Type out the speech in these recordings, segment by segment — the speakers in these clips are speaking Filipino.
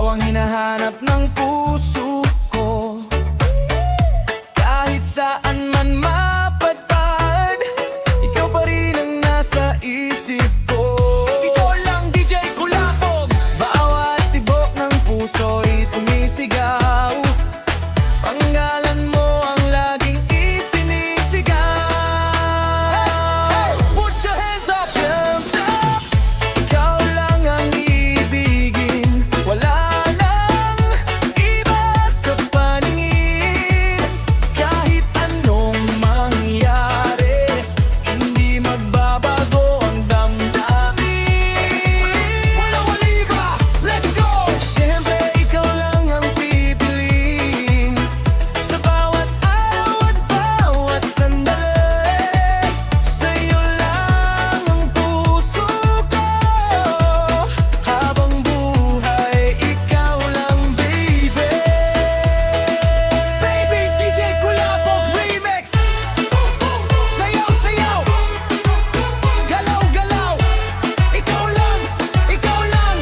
Ikaw ang hinahanap ng puso ko. Kahit saan man mapadpad, ikaw pa rin ang nasa isip ko. Ikaw lang, DJ Kulapog. Bawat tibok ng puso'y sumisigaw. Pangalan mo ang laging isinisigaw. Hey, hey, put your hands up! Siyempre, ikaw lang ang ibigin. Wala lang iba sa paningin. Kahit anong mangyari, hindi magbabago ang damdamin. Walang waliba, let's go! Siyempre, ikaw lang ang pipiliin sa bawat araw at bawat sandali. Sa'yo lang ang puso ko. Habang buhay, ikaw lang, baby. Baby, DJ Kulapog Remix. Sayaw, sayaw. Galaw, galaw. Ikaw lang, ikaw lang.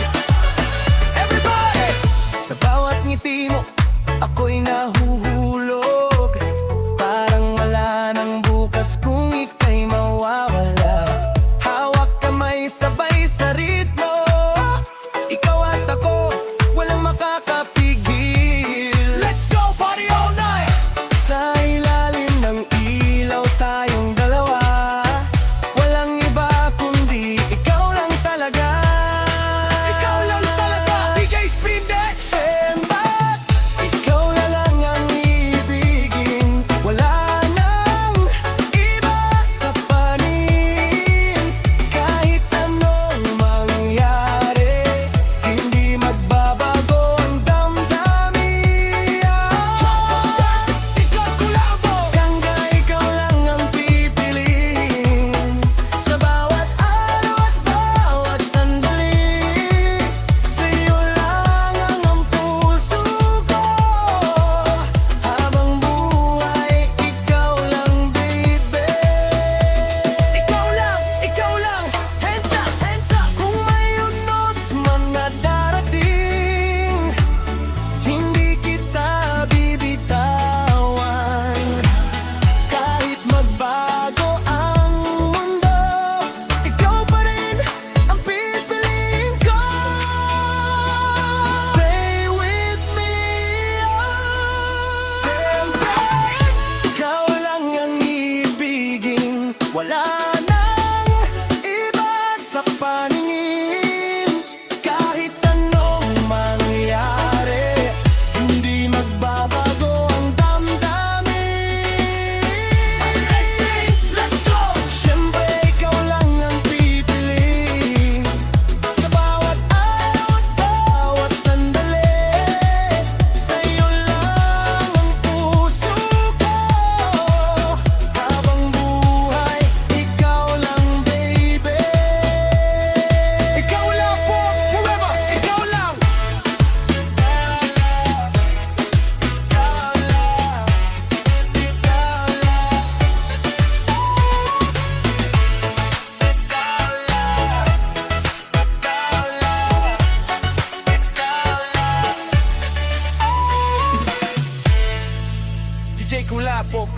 Everybody! Sa bawat ngiti mo, ako'y nahuhulog. Parang wala nang bukas kung ika'y mawawala. Hawak kamay, sabay sa ritmo. Ikaw at ako, walang makakapigil. Let's go, party all night! Sa ilalim ng ilaw tayong dalawa. Walang iba kundi ikaw lang talaga. Ikaw lang talaga, DJ Spin That! Embat, ikaw na lang ang ibigin. Wala nang iba sa paningin. Kahit anong mangyari, hindi magbabago ang damdamin. Ikaw Kulapog! Hanggang ikaw lang ang pipiliin sa bawat araw at bawat sandali. Sa'yo lang ang puso ko. Habang buhay, ikaw lang, baby. Ikaw lang, hands up, hands up. Kung may unos man na darating, hindi kita bibitawan. Kahit magbago ang mundo, ikaw pa rin ang pipiliin ko. Stay with me, siyempre, ikaw lang ang ibigin. Wala nang iba sa paningin. Kahit anong mangyari, hindi magbabago ang damdamin. Let's go! Siyempre, ikaw lang ang pipiliin sa bawat araw at bawat sandali. Sa'yo lang ang puso ko. Habang buhay, ikaw lang, baby. Ikaw lang po, forever. Ikaw lang. DJ Kulapog.